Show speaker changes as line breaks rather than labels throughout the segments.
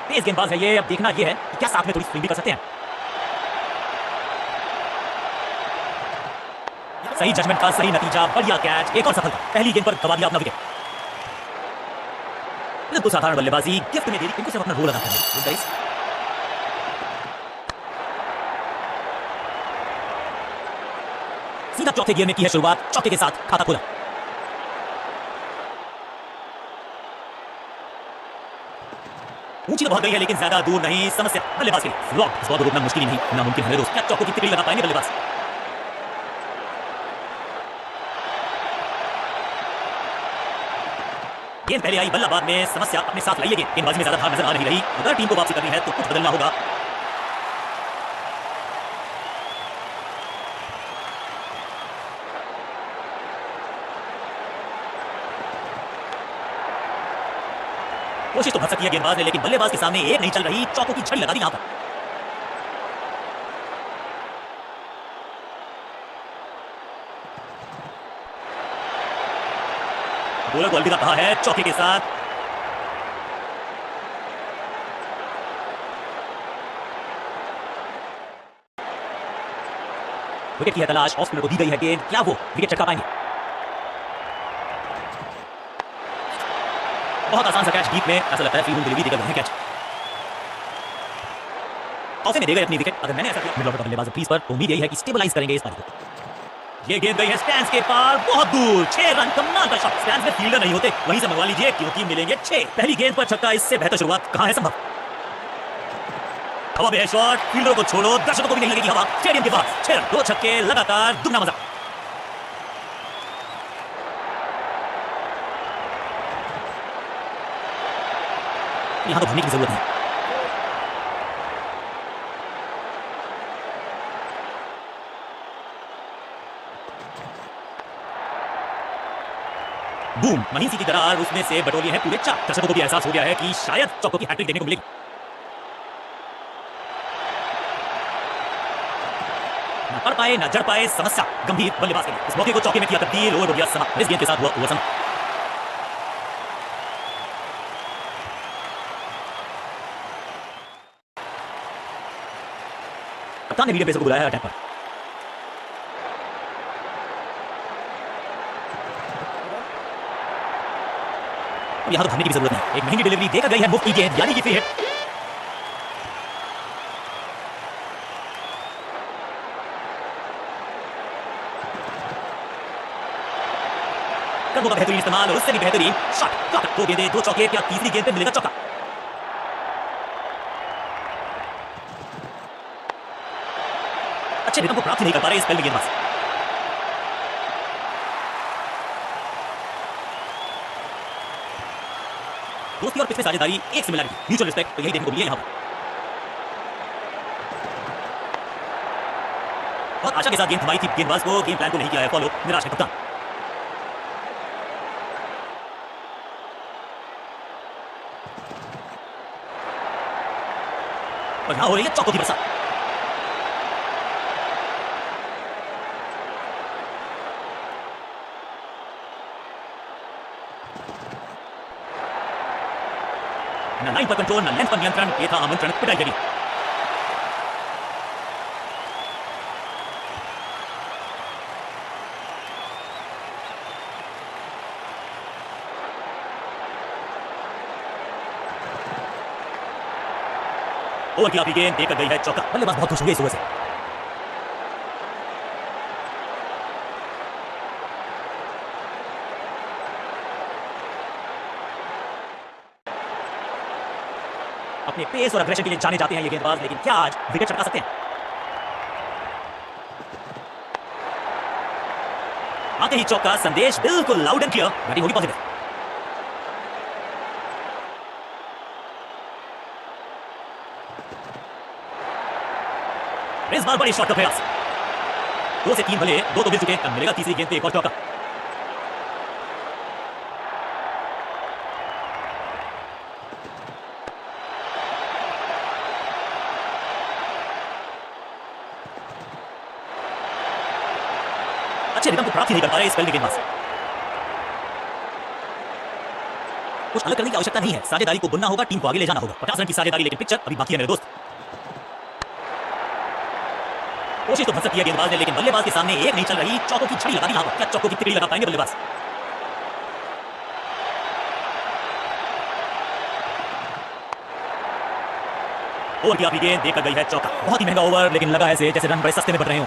तेज गेंदबाज है ये। अब देखना ये है कि क्या साथ में थोड़ी स्विंग भी कर सकते हैं। सही जजमेंट का सही नतीजा, बढ़िया कैच, एक और सफलता। पहली गेंद पर गवा दिया अपना विकेट। बिल्कुल साधारण बल्लेबाजी गिफ्ट में दे दी, इनको सिर्फ अपना रोल अदा करना। सीधा चौथे गियर में की है शुरुआत, चौके के साथ खाता खुला। ऊंची तो बहुत गई है लेकिन ज्यादा दूर नहीं। समस्या बल्लेबाज के लिए इस बॉल को रोकना मुश्किल ही नहीं, नामुमकिन है दोस्त। क्या चौकों की तिकड़ी लगा पाएंगे बल्लेबाज? गेंद पहले आई बल्लाबाद में, समस्या अपने साथ लाइए। गेंदबाजी में ज्यादा धार नजर आ नहीं रही। अगर टीम को वापसी करनी है तो कुछ बदलना होगा। कोशिश तो भर सकती है गेंदबाज ने, लेकिन बल्लेबाज के सामने एक नहीं चल रही। चौकों की छड़ी लगा दी यहां पर। बॉलर को अलविदा कहा है चौके के साथ। विकेट की है तलाश, ऑफ स्पिनर को दी गई है गेंद। क्या वो विकेट चटका पाएंगे? बहुत आसान सा कैच डीप में, ऐसा लगता है फ्री डिलीवरी देकर है कैच। टॉसे में दे गए अपनी विकेट। अगर मैंने ऐसा किया मिडल ऑर्डर का बल्लेबाज क्रीज पर, तो उम्मीद यही है कि स्टेबलाइज करेंगे इस पारी को। ये गेंद गई है स्टैंड्स के पार, बहुत दूर। 6 रन, कमाल का शॉट। स्टैंड्स में फील्डर नहीं होते, वहीं से मंगवा लीजिए क्योंकि मिलेंगे 6। पहली गेंद पर छक्का, इससे बेहतर शुरुआत कहां है संभव? हवा में है शॉट, फील्डरों को छोड़ो, दर्शकों को भी नहीं लगेगी हवा। स्टेडियम के पास 6 रन, 2 छक्के लगातार, दुगना मजा। यहां तो भरने की जरूरत है। बूम, महीन सी की दरार, उसमें से बटोली है पूरे 4। दर्शकों को भी एहसास हो गया है कि शायद चौकों की हैट्रिक देखने को मिलेगी। ना पढ़ पाए ना जड़ पाए, समस्या गंभीर बल्लेबाज के लिए। इस मौके को चौके में किया तब्दील, ओवर हो गया समाप्त। इस गेंद के साथ हुआ ओवर समाप्त। कप्तान ने मीडियम पेसर को बुलाया है अटैक पर। यहां तो भागने की भी जरूरत है। एक महंगी डिलीवरी देकर गई है मुफ्त की गेंद, यानी कि फ्री हिट। कर्मों का बेहतरीन इस्तेमाल और उससे भी बेहतरीन शॉट। 2 गेंदें 2 चौके, क्या तीसरी गेंद पे मिलेगा चौका? अच्छे रिदम को प्राप्त नहीं कर पा रहे इस पहले गेंदबाज। दोस्ती और पिच में साझेदारी, एक सिमिलरिटी, म्यूचुअल रिस्पेक्ट, तो यही देखने को मिली है यहां पर। बहुत आशा के साथ गेंद थमाई थी गेंदबाज को, गेम प्लान को नहीं किया है फॉलो, निराश है कप्तान। और यहां हो रही है चौकों की बरसात। ना लाइन पर कंट्रोल, ना लेंथ पर नियंत्रण, ये था आमंत्रण, पिटाई करी। ओवर की आखिरी गेंद देकर गई है चौका। बल्लेबाज बहुत खुश हुए इस ओवर से। अपने पेस और अग्रेशन के लिए जाने जाते हैं ये गेंदबाज, लेकिन क्या आज विकेट चटका सकते हैं? आते ही चौका, संदेश बिल्कुल लाउड एंड क्लियर, बैटिंग होगी पॉजिटिव। इस बार बड़ी शॉट का प्रयास। 2 से 3 भले, 2 तो मिल चुके, मिलेगा तीसरी गेंद पे एक और चौका। अच्छे रिदम को प्राप्त नहीं कर पा रहे इस पहले गेंदबाज। कुछ अलग करने की आवश्यकता नहीं है, साझेदारी को बुनना होगा, टीम को आगे ले जाना होगा। 50 रन की साझेदारी, लेकिन पिक्चर अभी बाकी है मेरे दोस्त। कोशिश तो भर सकती है गेंदबाज ने, लेकिन बल्लेबाज के सामने एक नहीं चल रही। चौकों की छड़ी लगा दी यहाँ पर। क्या चौकों की तिकड़ी लगा पाएंगे बल्लेबाज? ओवर की आखिरी गेंद देखकर गई है चौका। बहुत ही महंगा ओवर, लेकिन लगा ऐसे जैसे रन बड़े सस्ते में बढ़ रहे हो।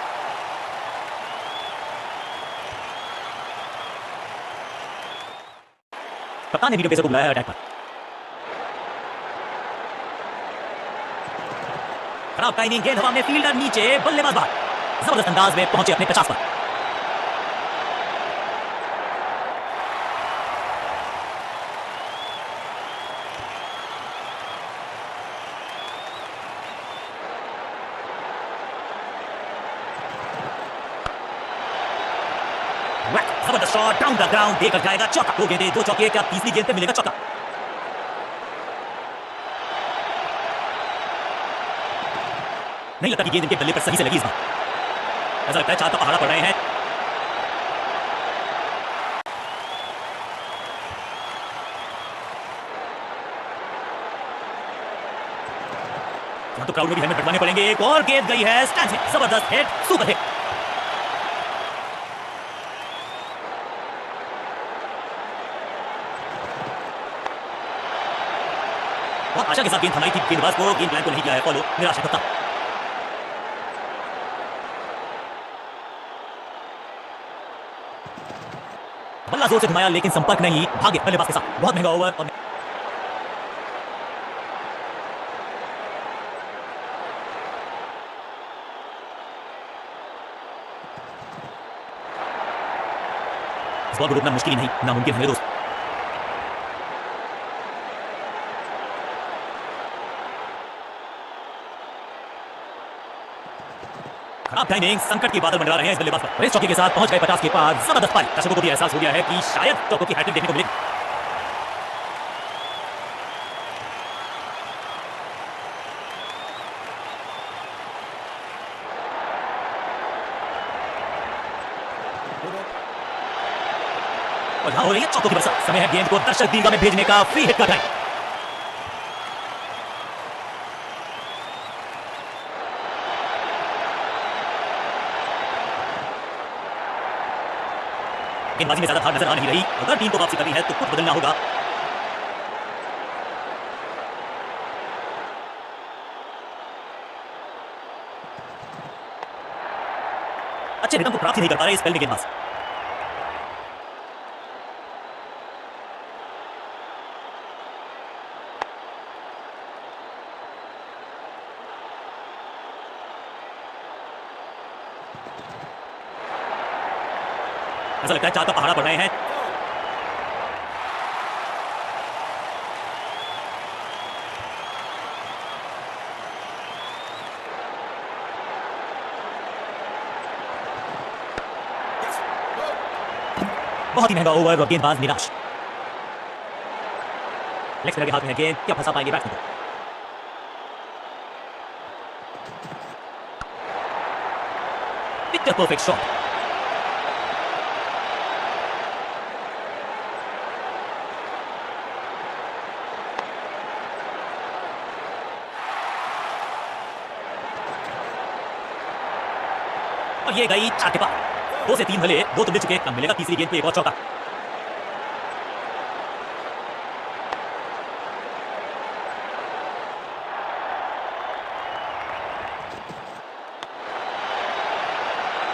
कप्तान ने वीडियो पेसर को बुलाया है अटैक पर। खराब टाइमिंग, गेंद हवा में, फील्डर नीचे, बल्लेबाज बाहर। जबरदस्त अंदाज में पहुंचे अपने 50 पर। जबरदस्त शॉट, डाउन द ग्राउंड, देकर जाएगा चौका। दो गेंदें, दो चौके, क्या तीसरी गेंद पे मिलेगा चौका? नहीं लगता कि गेंद इनके बल्ले पर सही से लगी इस बार। ऐसा लगता है चार का पहाड़ा पड़ रहे हैं। तो क्राउड में भी हेलमेट बटवाने पड़ेंगे। एक और गेंद गई है स्टैंड से। जबरदस्त हिट, सुपर हिट। बहुत आशा के साथ गेंद थमाई थी गेंदबाज को, गेंद प्लान को नहीं किया है फॉलो। निराश है कप्तान। बल्ला जोर से घुमाया, लेकिन संपर्क नहीं, भागे बल्लेबाज के साथ। बहुत महंगा ओवर। और इस बॉल को रोकना मुश्किल ही नहीं, नामुमकिन है मेरे दोस्त। खराब टाइमिंग, संकट के बादल मंडरा रहे हैं इस बल्लेबाज पर। इस चौके के साथ पहुंच गए 50 के पार। जबरदस्त पारी। दर्शकों को भी एहसास हो गया है कि शायद चौकों की हैट्रिक देखने को मिलेगी। और यहां हो रही है चौकों की बरसात। समय है गेंद को दर्शक दीर्घा में भेजने का। फ्री हिट का टाइम। गेंदबाजी में ज्यादा धार नजर आ नहीं रही। अगर टीम को वापसी करनी है तो कुछ बदलना होगा। अच्छे रिदम को प्राप्त नहीं कर पा रहे इस स्पेल में गेंदबाज। ऐसा लगता है चार का पहाड़ा पड़ रहे हैं। बहुत ही महंगा ओवर और गेंदबाज निराश। लेग स्पिनर के हाथ में है गेंद, क्या फंसा पाएंगे बैट्समैन को? Picture perfect shot. और ये गई चार के पार। 2 से 3 भले, 2 तो मिल चुके, कम मिलेगा तीसरी गेंद पे एक और चौका।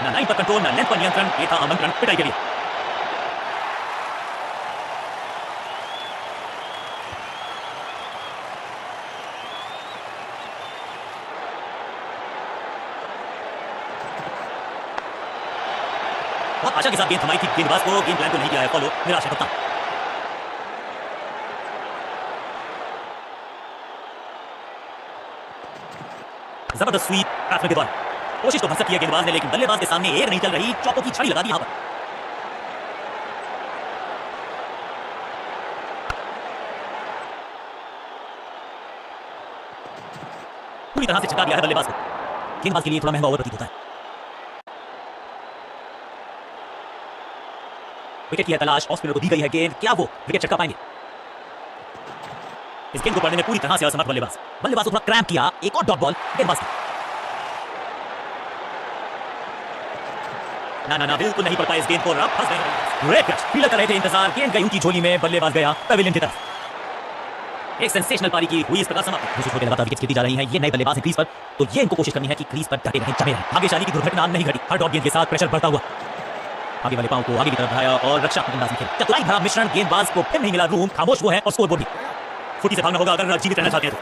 ना लाइन पर कंट्रोल, ना लेंथ पर नियंत्रण। ये था आमंत्रण पिटाई के लिए। बहुत आशा के साथ गेंद थमाई थी गेंदबाज को, गेम प्लान को नहीं किया है फॉलो। निराश है कप्तान। जबरदस्त स्वीप बैट्समैन के द्वारा। कोशिश तो भरसक किया गेंदबाज ने, लेकिन बल्लेबाज के सामने एक नहीं चल रही। चौकों की छड़ी लगा दी यहां पर। पूरी तरह से चटा दिया है बल्लेबाज को। गेंदबाज के लिए थोड़ा महंगा ओवर प्रतीत होता है। विकेट की तलाश, ऑफ स्पिनर को दी गई है गेंद। क्या वो विकेट चटका पाएंगे? इस गेंद को पढ़ने में पूरी तरह से असमर्थ बल्लेबाज। बल्लेबाज को थोड़ा क्रैम्प किया, एक और डॉट बॉल गेंदबाज की। ना बिल्कुल नहीं पड़ पाए इस गेंद को, फंस गए। ग्रेट कैच, फील्डर कर रहे थे इंतजार, गेंद गई उनकी झोली में, बल्लेबाज गया पवेलियन की तरफ। एक सेंसेशनल पारी की हुई इस प्रकार समाप्त। दूसरे छोटे लगातार विकेट गिरती जा रही हैं, ये नए बल्लेबाज हैं क्रीज पर, तो ये इनको कोशिश करनी है कि क्रीज पर डटे रहें, जमे रहें। भाग्यशाली की दुर्घटना नहीं घटी, हर डॉट गेंद के साथ प्रेशर बढ़ता हुआ आगे वाले पांव को आगे की तरफ बढ़ाया और रक्षात्मक अंदाज में खेला। चतुराई भरा मिश्रण, गेंदबाज को फिर नहीं मिला रूम, खामोश वो है और स्कोरबोर्ड भी। फुटी से भागना होगा अगर जीवित रहना चाहते हैं तो।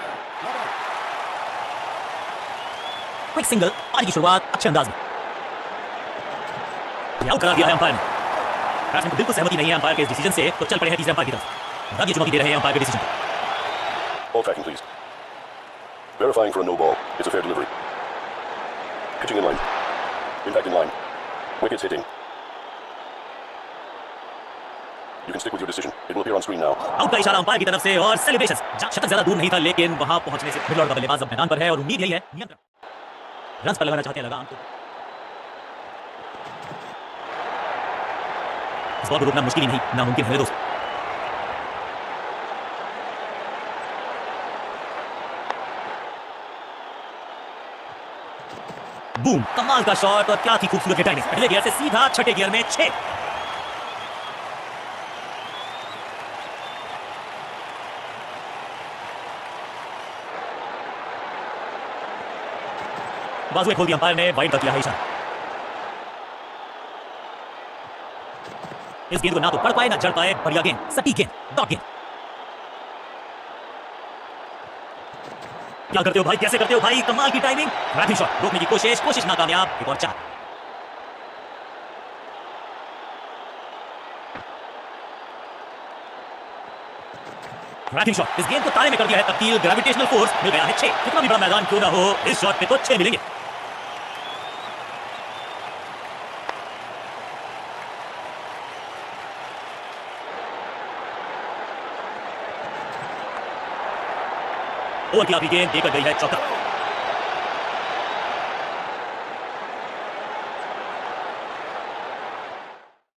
क्विक सिंगल, पारी की शुरुआत अच्छे अंदाज में। आउट करा दिया है अंपायर ने। बैट्समैन को बिल्कुल सहमति नहीं है अंपायर के इस डिसीजन से, तो चल पड़े हैं तीसरे अंपायर की तरफ। आगे चुनौती दे रहे हैं अंपायर के डिसीजन को।
Ball tracking, please. Verifying for a no ball. It's a fair delivery. Pitching in line. Impact in line. Wickets hitting. You can stick with your decision. It will appear on screen now.
Out का इशारा umpire की तरफ से और celebrations. शतक ज्यादा दूर नहीं था, लेकिन वहां पहुंचने से मिडल ऑर्डर का बल्लेबाज अब मैदान पर है और उम्मीद यही है नियंत्रण रन्स पर लगाना चाहते हैं लगाम को। इस बॉल को रोकना मुश्किल ही नहीं, नामुमकिन है दोस्त। बूम, कमाल का शॉट और क्या थी खूबसूरत टाइमिंग। पहले गियर से सीधा छठे गियर में 6। बाजुएं खोल दी अंपायर ने, वाइड कर दिया है इशारा। इस गेंद को ना तो पढ़ पाए ना जड़ पाए, बढ़िया गेंद, सटीक गेंद, डॉट गेंद। क्या करते हो भाई, कैसे करते हो भाई, कमाल की टाइमिंग। रैपिंग शॉट, रोकने की कोशिश नाकामयाब। एक और 4। रैपिंग शॉट, इस गेंद को तारे में कर दिया है तब्दील, ग्रेविटेशनल फोर्स मिल गया है 6। कितना भी बड़ा मैदान क्यों ना हो, इस शॉट पे तो 6 मिलेंगे। ओवर की आखिरी गेंद देकर गई है चौका।